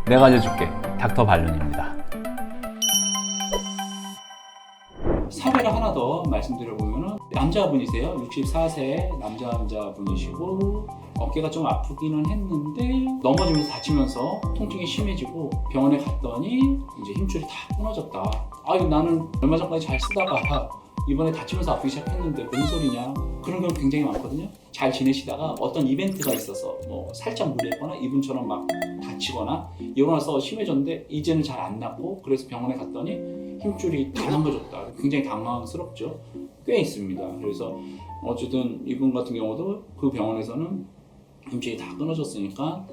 내가 해줄게. 닥터 발륜입니다. 사례를 하나 더 말씀드려보면은 남자분이세요. 64세 남자분이시고 어깨가 좀 아프기는 했는데 넘어지면서 다치면서 통증이 심해지고 병원에 갔더니 이제 힘줄이 다 끊어졌다. 아유, 나는 얼마 전까지 잘 쓰다가 이번에 다치면서 아프기 시작했는데 뭔 소리냐. 그런 경우 굉장히 많거든요. 잘 지내시다가 어떤 이벤트가 있어서 뭐 살짝 무리했거나 이분처럼 막 다치거나 일어나서 심해졌는데 이제는 잘 안 낫고 그래서 병원에 갔더니 힘줄이 다 넘어졌다. 굉장히 당황스럽죠. 꽤 있습니다. 그래서 어쨌든 이분 같은 경우도 그 병원에서는 힘줄이 다 끊어졌으니까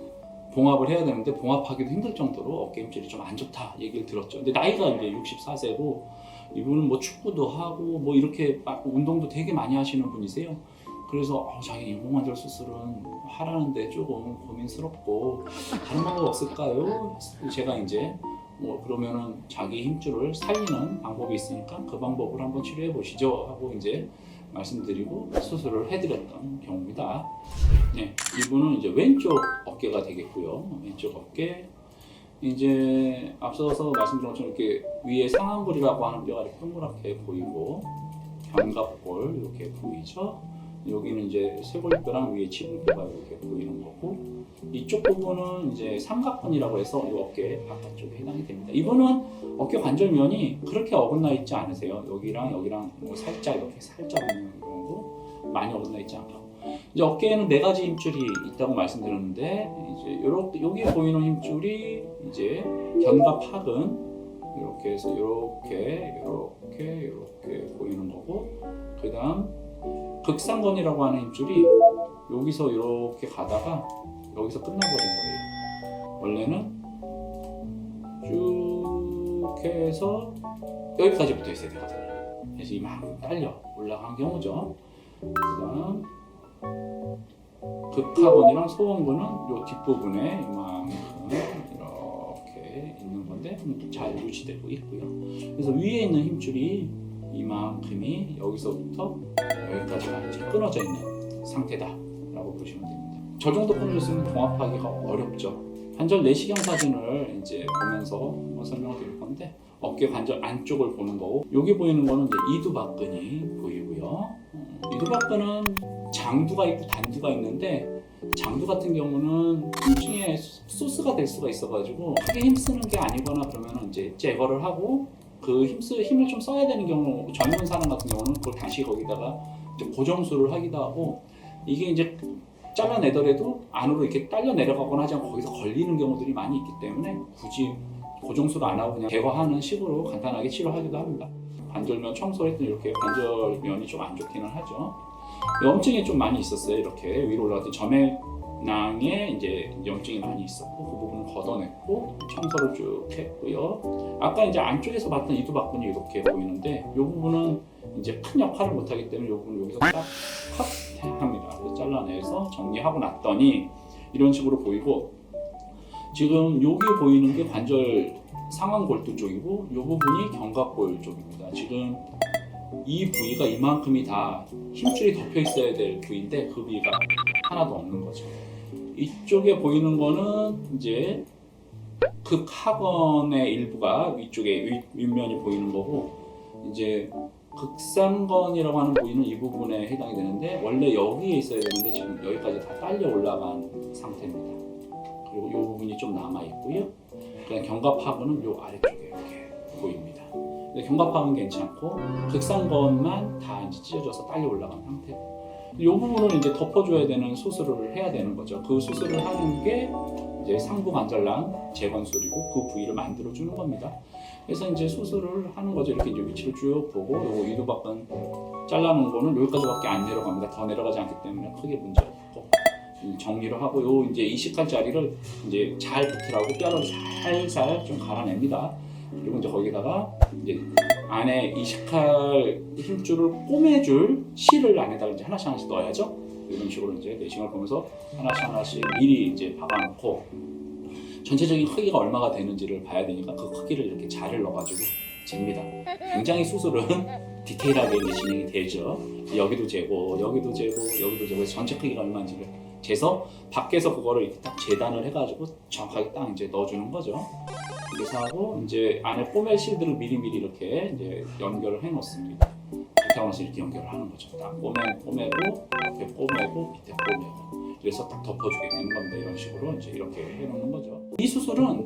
봉합을 해야 되는데 봉합하기도 힘들 정도로 어깨 힘줄이 좀 안 좋다 얘기를 들었죠. 근데 나이가 이제 64세고 이분은 뭐 축구도 하고 뭐 이렇게 운동도 되게 많이 하시는 분이세요. 그래서 자기 인공관절 수술은 하라는데 조금 고민스럽고 다른 방법 없을까요? 제가 이제 뭐 그러면은 자기 힘줄을 살리는 방법이 있으니까 그 방법을 한번 치료해 보시죠 하고 이제 말씀드리고 수술을 해드렸던 경우입니다. 네, 이분은 이제 왼쪽 어깨가 되겠고요. 왼쪽 어깨 이제 앞서서 말씀드린 것처럼 이렇게 위에 상안골이라고 하는 뼈가 이렇게 동그랗게 보이고 견갑골 이렇게 보이죠. 여기는 이제 쇄골뼈랑 위에 치골뼈가 이렇게 보이는 거고 이쪽 부분은 이제 삼각근이라고 해서 이 어깨 바깥쪽에 해당이 됩니다. 이분은 어깨 관절면이 그렇게 어긋나 있지 않으세요. 여기랑 뭐 살짝 이렇게 살짝 있는 경우도 많이 어긋나 있지 않고 이제 어깨에는 4가지 힘줄이 있다고 말씀드렸는데 이제 여기 보이는 힘줄이 이제 견갑하근 이렇게 해서 이렇게 보이는 거고 그다음 극상건이라고 하는 힘줄이 여기서 이렇게 가다가 여기서 끝나버린 거예요. 원래는 쭉 해서 여기까지 붙어 있어야 되거든요. 그래서 이만큼 딸려 올라간 경우죠. 그다음 극하근이랑 소원근은 이 뒷부분에 이만큼 이렇게 있는 건데 잘 유지되고 있고요. 그래서 위에 있는 힘줄이 이만큼이 여기서부터 여기까지가 이제 끊어져 있는 상태다라고 보시면 됩니다. 저 정도 끊어졌으면 봉합하기가 어렵죠. 관절 내시경 사진을 이제 보면서 한번 설명을 드릴 건데 어깨 관절 안쪽을 보는 거고 여기 보이는 거는 이제 이두박근이 보이고요. 이두박근은 장두가 있고 단두가 있는데 장두 같은 경우는 통증의 소스가 될 수가 있어가지고 크게 힘쓰는 게 아니거나 그러면 이제 제거를 하고 그 힘을 좀 써야 되는 경우 젊은 사람 같은 경우는 그걸 다시 거기다가 이제 고정수를 하기도 하고 이게 이제 잘라내더라도 안으로 이렇게 딸려 내려가거나 하지 않고 거기서 걸리는 경우들이 많이 있기 때문에 굳이 고정수를 안 하고 그냥 제거하는 식으로 간단하게 치료하기도 합니다. 관절면 청소할 때 이렇게 관절면이 좀 안 좋기는 하죠. 염증이 좀 많이 있었어요. 이렇게 위로 올라갈 때 점액낭에 이제 염증이 많이 있었고 그 부분을 걷어냈고 청소를 쭉 했고요. 아까 이제 안쪽에서 봤던 이두박근이 이렇게 보이는데 이 부분은 이제 큰 역할을 못하기 때문에 이 부분을 여기서 딱 컷 합니다. 그래서 잘라내서 정리하고 났더니 이런 식으로 보이고 지금 여기 보이는 게 관절 상완골두 쪽이고 이 부분이 견갑골 쪽입니다. 지금 이 부위가 이만큼이 다 힘줄이 덮여 있어야 될 부위인데 그 부위가 하나도 없는 거죠. 이쪽에 보이는 거는 이제 극하근의 일부가 위쪽에 윗면이 보이는 거고 이제 극상건이라고 하는 부위는 이 부분에 해당이 되는데 원래 여기에 있어야 되는데 지금 여기까지 다 딸려 올라간 상태입니다. 그리고 이 부분이 좀 남아 있고요. 그냥 견갑하근은 이 아래쪽에 이렇게 보입니다. 근데 견갑하근 괜찮고 극상건만 다 이제 찢어져서 딸려 올라간 상태고 이 부분을 이제 덮어줘야 되는 수술을 해야 되는 거죠. 그 수술을 하는 게 이제 상부 관절낭 재건술이고 그 부위를 만들어주는 겁니다. 그래서 이제 수술을 하는 거죠. 이렇게 이제 위치를 쭉 보고 요거 이두박근 잘라놓은 거는 여기까지밖에 안 내려갑니다. 더 내려가지 않기 때문에 크게 문제 없고 정리를 하고 요 이제 이식할 자리를 이제 잘 붙으라고 뼈를 살살 좀 갈아냅니다. 그리고 이제 거기다가 이제 안에 이식할 힘줄을 꼬매줄 실을 안에다가 이제 하나씩 넣어야죠. 이런 식으로 이제 내시경을 보면서 하나씩 미리 이제 박아놓고 전체적인 크기가 얼마가 되는지를 봐야 되니까 그 크기를 이렇게 잘을 넣어가지고 잽니다. 굉장히 수술은 디테일하게 이제 진행이 되죠. 여기도 재고, 여기도 재고, 여기도 재고 해서 전체 크기가 얼마인지를 재서 밖에서 그거를 이렇게 딱 재단을 해가지고 정확하게 딱 이제 넣어주는 거죠. 그래서 하고 이제 안에 포맷 실드를 미리미리 이렇게 이제 연결을 해 놓습니다. 이렇게 하면서 이렇게 연결을 하는 거죠. 딱 꼬매고 이렇게 꼬매고 밑에 꼬매고. 그래서 딱 덮어주게 되는 겁니다. 이런 식으로 이제 이렇게 해놓는 거죠. 이 수술은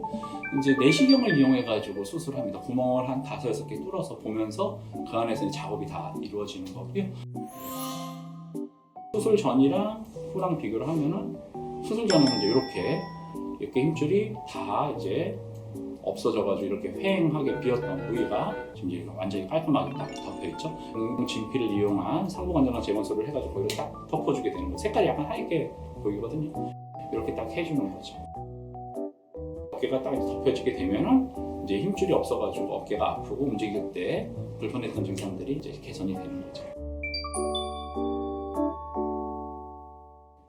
이제 내시경을 이용해가지고 수술합니다. 구멍을 한 5-6개 뚫어서 보면서 그 안에서 작업이 다 이루어지는 거고요. 수술 전이랑 후랑 비교를 하면은 수술 전에는 이제 이렇게 힘줄이 다 이제 없어져가지고 이렇게 휑하게 비었던 부위가 지금 이제 완전히 깔끔하게 딱 덮여있죠. 진피를 이용한 상부관절랑 재건술을 해가지고 거기를 딱 덮어주게 되는 거예요. 색깔이 약간 하얗게 보이거든요. 이렇게 딱 해주는 거죠. 어깨가 딱 덮여지게 되면은 이제 힘줄이 없어가지고 어깨가 아프고 움직일 때 불편했던 증상들이 이제 개선이 되는 거죠.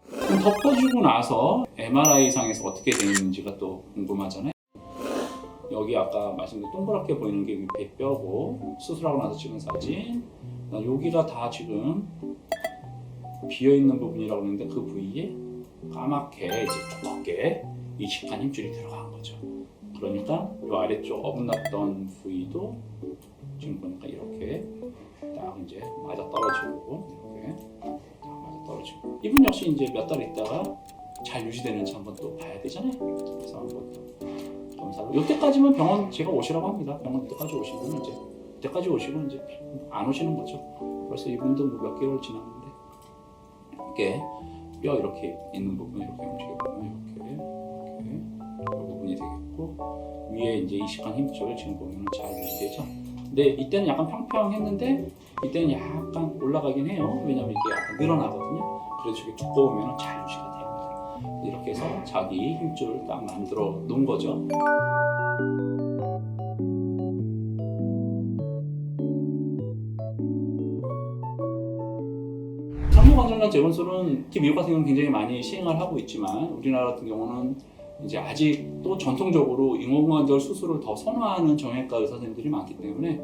그럼 덮어주고 나서 MRI상에서 어떻게 되는지가 또 궁금하잖아요. 여기 아까 말씀드린 동그랗게 보이는 게 위에 뼈고 수술하고 나서 찍은 사진. 여기가 다 지금 비어있는 부분이라고 하는데 그 부위에 까맣게 이제 두껍게 이식한 힘줄이 들어간 거죠. 그러니까 이 아래쪽 어긋났던 부위도 지금 보니까 이렇게 딱 이제 맞아 떨어지고 이렇게 딱 맞아 떨어지고. 이분 역시 이제 몇 달 있다가 잘 유지되는지 한번 또 봐야 되잖아요. 그래서 한번 또 검사를. 이때까지만 병원 제가 오시라고 합니다. 병원 이때까지 오시면 이제 이때까지 오시고 이제 안 오시는 거죠. 벌써 이분도 뭐 몇 개월 지났는데 이게 뼈 이렇게 있는 부분 이렇게 움직여보면 이렇게 이 부분이 되겠고 위에 이제 이식한 힘줄 지금 보면 잘 유지되죠. 근데 이때는 약간 평평했는데 이때는 약간 올라가긴 해요. 왜냐면 이게 약간 늘어나거든요. 그래서 이게 두꺼우면 잘 유지가 됩니다. 이렇게 해서 자기 힘줄을 딱 만들어 놓은 거죠. 상부관절랑 재건술은 특히 미국 같은 경우는 굉장히 많이 시행을 하고 있지만 우리나라 같은 경우는 이제 아직도 전통적으로 인공관절 수술을 더 선호하는 정형외과 의사 선생님들이 많기 때문에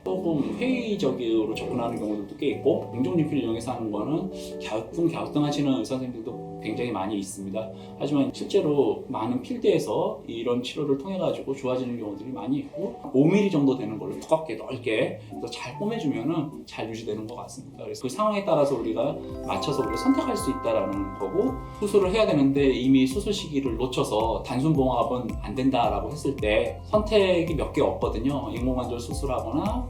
조금 회의적으로 접근하는 경우들도 꽤 있고 공정진피를 이용해서 하는 거는 갸우뚱 하시는 의사 선생님들도 굉장히 많이 있습니다. 하지만 실제로 많은 필드에서 이런 치료를 통해 가지고 좋아지는 경우들이 많이 있고 5mm 정도 되는 걸로 두껍게 넓게 잘 꼬매주면은 잘 유지되는 것 같습니다. 그래서 그 상황에 따라서 우리가 맞춰서 우리가 선택할 수 있다라는 거고 수술을 해야 되는데 이미 수술 시기를 놓쳐서 단순 봉합은 안 된다라고 했을 때 선택이 몇 개 없거든요. 인공관절 수술하거나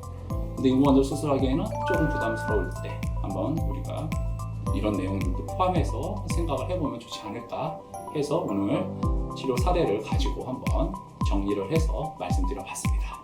근데 인공관절 수술하기에는 조금 부담스러울 때 한번 우리가 이런 내용들도 포함해서 생각을 해보면 좋지 않을까 해서 오늘 치료 사례를 가지고 한번 정리를 해서 말씀드려 봤습니다.